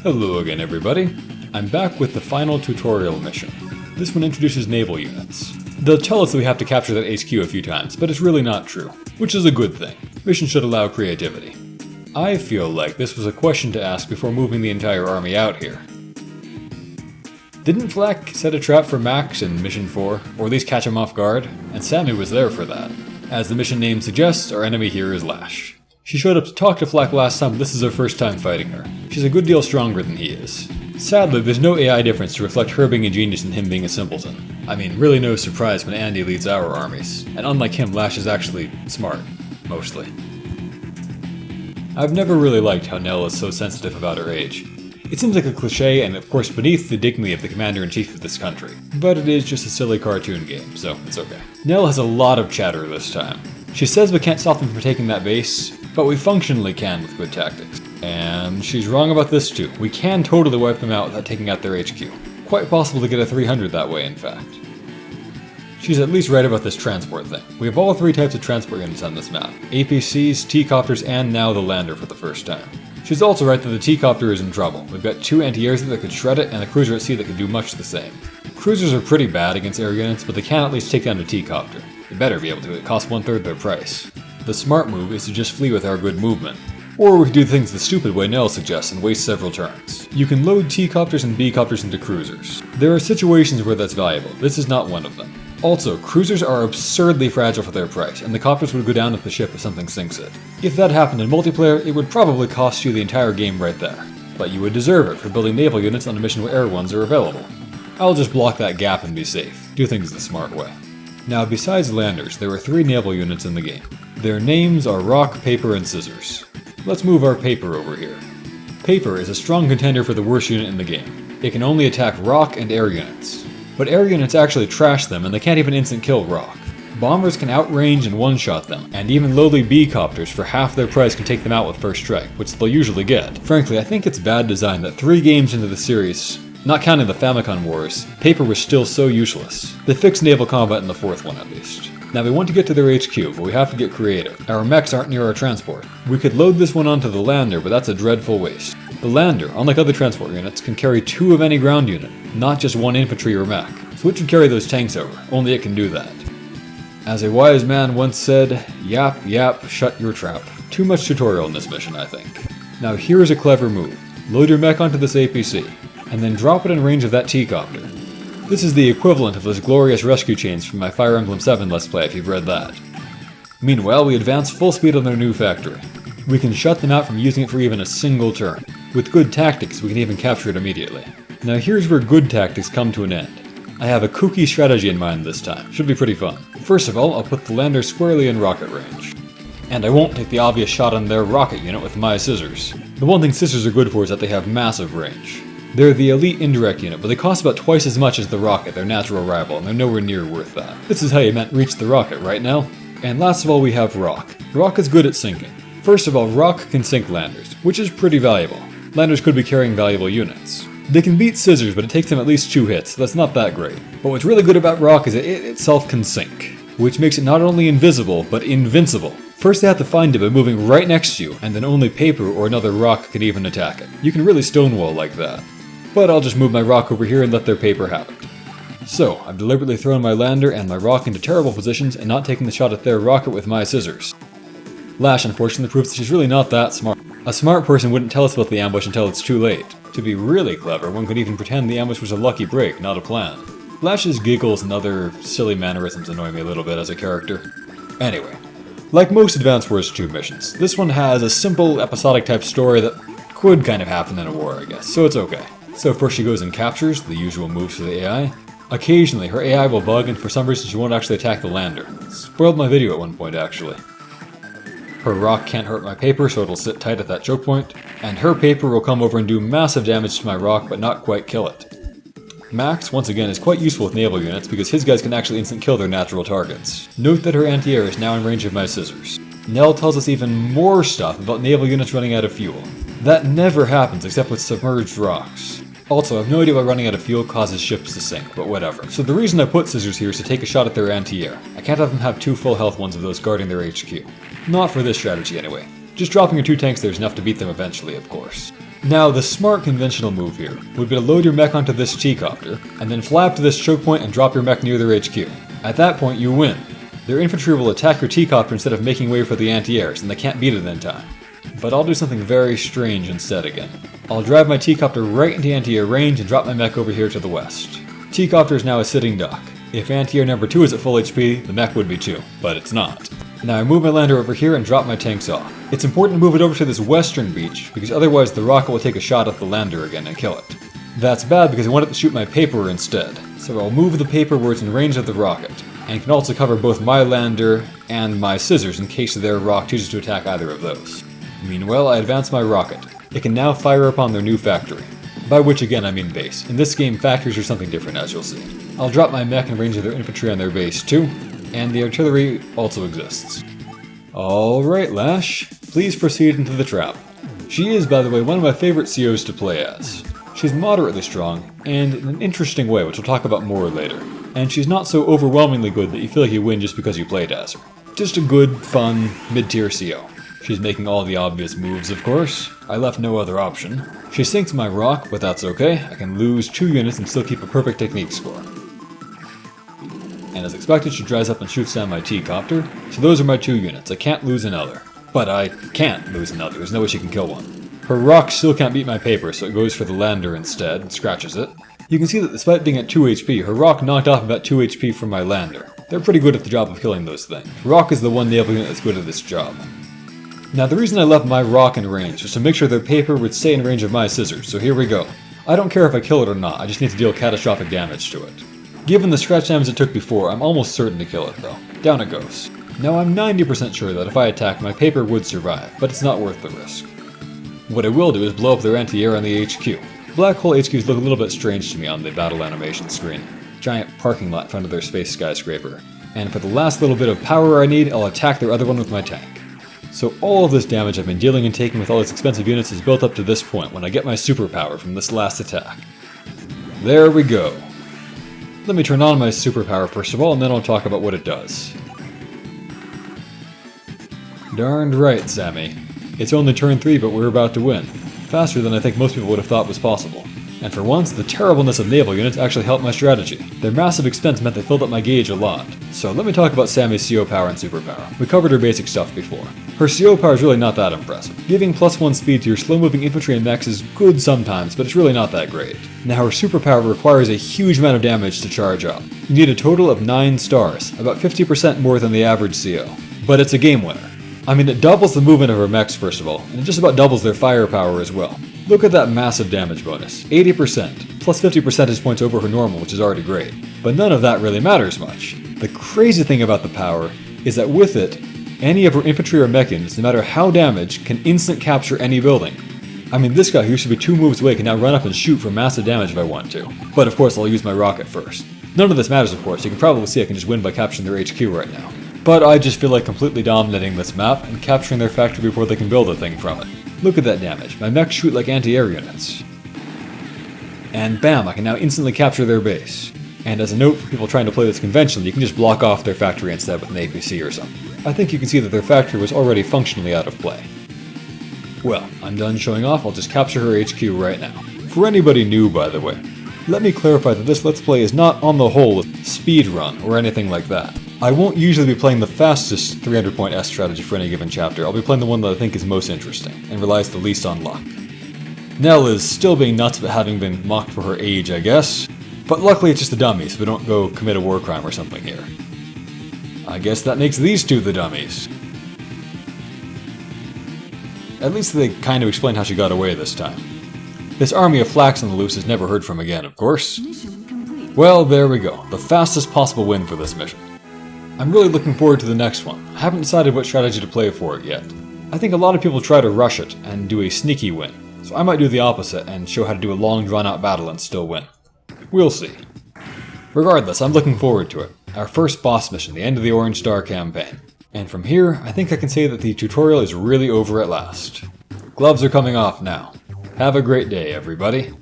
Hello again everybody. I'm back with the final tutorial mission. This one introduces naval units. They'll tell us that we have to capture that HQ a few times, but it's really not true, which is a good thing. Mission should allow creativity. I feel like this was a question to ask before moving the entire army out here. Didn't Flack set a trap for Max in Mission 4, or at least catch him off guard? And Sammy was there for that. As the mission name suggests, our enemy here is Lash. She showed up to talk to Flack last time, but this is her first time fighting her. She's a good deal stronger than he is. Sadly, there's no AI difference to reflect her being a genius and him being a simpleton. I mean, really no surprise when Andy leads our armies. And unlike him, Lash is actually smart. Mostly. I've never really liked how Nell is so sensitive about her age. It seems like a cliche and of course beneath the dignity of the commander-in-chief of this country. But it is just a silly cartoon game, so it's okay. Nell has a lot of chatter this time. She says we can't stop them from taking that base, but we functionally can with good tactics. And she's wrong about this too. We can totally wipe them out without taking out their HQ. Quite possible to get a 300 that way, in fact. She's at least right about this transport thing. We have all three types of transport units on this map. APCs, T-copters, and now the lander for the first time. She's also right that the T-copter is in trouble. We've got two anti-airs that could shred it, and a cruiser at sea that could do much the same. Cruisers are pretty bad against air units, but they can at least take down a T-copter. They better be able to, it costs 1/3 their price. The smart move is to just flee with our good movement. Or we could do things the stupid way Nell suggests and waste several turns. You can load T-copters and B-copters into cruisers. There are situations where that's valuable, this is not one of them. Also, cruisers are absurdly fragile for their price, and the copters would go down with the ship if something sinks it. If that happened in multiplayer, it would probably cost you the entire game right there. But you would deserve it for building naval units on a mission where air ones are available. I'll just block that gap and be safe. Do things the smart way. Now, besides landers, there are 3 naval units in the game. Their names are Rock, Paper, and Scissors. Let's move our Paper over here. Paper is a strong contender for the worst unit in the game. It can only attack rock and air units. But air units actually trash them, and they can't even instant kill rock. Bombers can outrange and one-shot them, and even lowly B-copters for half their price can take them out with first strike, which they'll usually get. Frankly, I think it's bad design that 3 games into the series, not counting the Famicom Wars, Paper was still so useless. They fixed naval combat in the 4th one at least. Now we want to get to their HQ, but we have to get creative. Our mechs aren't near our transport. We could load this one onto the lander, but that's a dreadful waste. The lander, unlike other transport units, can carry 2 of any ground unit, not just 1 infantry or mech. So it should carry those tanks over, only it can do that. As a wise man once said, yap yap, shut your trap. Too much tutorial in this mission, I think. Now here's a clever move. Load your mech onto this APC, and then drop it in range of that T-copter. This is the equivalent of those glorious rescue chains from my Fire Emblem 7 Let's Play if you've read that. Meanwhile, we advance full speed on their new factory. We can shut them out from using it for even a single turn. With good tactics, we can even capture it immediately. Now here's where good tactics come to an end. I have a kooky strategy in mind this time. Should be pretty fun. First of all, I'll put the lander squarely in rocket range. And I won't take the obvious shot on their rocket unit with my scissors. The one thing scissors are good for is that they have massive range. They're the elite indirect unit, but they cost about twice as much as the rocket, their natural rival, and they're nowhere near worth that. This is how you meant reach the rocket, right now? And last of all, we have Rock. Rock is good at sinking. First of all, Rock can sink landers, which is pretty valuable. Landers could be carrying valuable units. They can beat Scissors, but it takes them at least 2 hits, so that's not that great. But what's really good about Rock is it itself can sink, which makes it not only invisible, but invincible. First they have to find it by moving right next to you, and then only Paper or another Rock can even attack it. You can really stonewall like that. But I'll just move my Rock over here and let their Paper have it. So, I've deliberately thrown my lander and my Rock into terrible positions and not taking the shot at their rocket with my scissors. Lash unfortunately proves that she's really not that smart. A smart person wouldn't tell us about the ambush until it's too late. To be really clever, one could even pretend the ambush was a lucky break, not a plan. Lash's giggles and other silly mannerisms annoy me a little bit as a character. Anyway, like most Advance Wars 2 missions, this one has a simple episodic type story that could kind of happen in a war, I guess, so it's okay. So first she goes and captures, the usual moves for the AI. Occasionally, her AI will bug and for some reason she won't actually attack the lander. Spoiled my video at one point, actually. Her Rock can't hurt my Paper, so it'll sit tight at that choke point. And her Paper will come over and do massive damage to my Rock, but not quite kill it. Max, once again, is quite useful with naval units because his guys can actually instant kill their natural targets. Note that her anti-air is now in range of my scissors. Nell tells us even more stuff about naval units running out of fuel. That never happens except with submerged rocks. Also, I have no idea why running out of fuel causes ships to sink, but whatever. So the reason I put scissors here is to take a shot at their anti-air. I can't have them have 2 full health ones of those guarding their HQ. Not for this strategy anyway. Just dropping your 2 tanks there is enough to beat them eventually, of course. Now, the smart conventional move here would be to load your mech onto this T-copter, and then fly up to this choke point and drop your mech near their HQ. At that point, you win. Their infantry will attack your T-copter instead of making way for the anti-airs, and they can't beat it in time. But I'll do something very strange instead again. I'll drive my T-copter right into anti-air range and drop my mech over here to the west. T-copter is now a sitting duck. If anti-air number 2 is at full HP, the mech would be too, but it's not. Now I move my lander over here and drop my tanks off. It's important to move it over to this western beach, because otherwise the rocket will take a shot at the lander again and kill it. That's bad because I want it to shoot my paper instead, so I'll move the paper where it's in range of the rocket, and can also cover both my lander and my scissors in case their rock chooses to attack either of those. Meanwhile, I advance my rocket. It can now fire upon their new factory. By which again I mean base. In this game, factories are something different, as you'll see. I'll drop my mech in range of their infantry on their base too, and the artillery also exists. Alright, Lash, please proceed into the trap. She is, by the way, one of my favorite COs to play as. She's moderately strong, and in an interesting way, which we'll talk about more later. And she's not so overwhelmingly good that you feel like you win just because you played as her. Just a good, fun, mid-tier CO. She's making all the obvious moves, of course. I left no other option. She sinks my rock, but that's okay. I can lose 2 units and still keep a perfect technique score. And as expected, she dries up and shoots down my T-copter. So those are my 2 units. I can't lose another. But I can't lose another. There's no way she can kill one. Her rock still can't beat my paper, so it goes for the lander instead and scratches it. You can see that despite being at 2 HP, her rock knocked off about 2 HP from my lander. They're pretty good at the job of killing those things. Rock is the one naval unit that's good at this job. Now the reason I left my rock in range was to make sure their paper would stay in range of my scissors, so here we go. I don't care if I kill it or not, I just need to deal catastrophic damage to it. Given the scratch damage it took before, I'm almost certain to kill it though. Down it goes. Now I'm 90% sure that if I attack, my paper would survive, but it's not worth the risk. What I will do is blow up their anti-air on the HQ. Black hole HQs look a little bit strange to me on the battle animation screen. Giant parking lot in front of their space skyscraper. And for the last little bit of power I need, I'll attack their other one with my tank. So all of this damage I've been dealing and taking with all these expensive units is built up to this point when I get my superpower from this last attack. There we go. Let me turn on my superpower first of all, and then I'll talk about what it does. Darned right, Sammy. It's only turn 3, but we're about to win. Faster than I think most people would have thought was possible. And for once, the terribleness of naval units actually helped my strategy. Their massive expense meant they filled up my gauge a lot. So let me talk about Sammy's CO power and superpower. We covered her basic stuff before. Her CO power is really not that impressive. Giving +1 speed to your slow-moving infantry and mechs is good sometimes, but it's really not that great. Now her superpower requires a huge amount of damage to charge up. You need a total of 9 stars, about 50% more than the average CO. But it's a game winner. I mean, it doubles the movement of her mechs first of all, and it just about doubles their firepower as well. Look at that massive damage bonus, 80%, plus 50 percentage points over her normal, which is already great. But none of that really matters much. The crazy thing about the power is that with it, any of her infantry or mech units, no matter how damaged, can instant capture any building. I mean, this guy who used to be 2 moves away can now run up and shoot for massive damage if I want to. But of course I'll use my rocket first. None of this matters of course, you can probably see I can just win by capturing their HQ right now. But I just feel like completely dominating this map and capturing their factory before they can build a thing from it. Look at that damage, my mechs shoot like anti-air units. And bam, I can now instantly capture their base. And as a note for people trying to play this conventionally, you can just block off their factory instead with an APC or something. I think you can see that their factory was already functionally out of play. Well, I'm done showing off, I'll just capture her HQ right now. For anybody new, by the way, let me clarify that this Let's Play is not on the whole a speedrun or anything like that. I won't usually be playing the fastest 300-point S strategy for any given chapter, I'll be playing the one that I think is most interesting, and relies the least on luck. Nell is still being nuts about having been mocked for her age, I guess, but luckily it's just a dummy, so we don't go commit a war crime or something here. I guess that makes these two the dummies. At least they kind of explain how she got away this time. This army of flax on the loose is never heard from again, of course. Well, there we go, the fastest possible win for this mission. I'm really looking forward to the next one. I haven't decided what strategy to play for it yet. I think a lot of people try to rush it and do a sneaky win, so I might do the opposite and show how to do a long drawn-out battle and still win. We'll see. Regardless, I'm looking forward to it. Our first boss mission, the end of the Orange Star campaign. And from here, I think I can say that the tutorial is really over at last. Gloves are coming off now. Have a great day, everybody.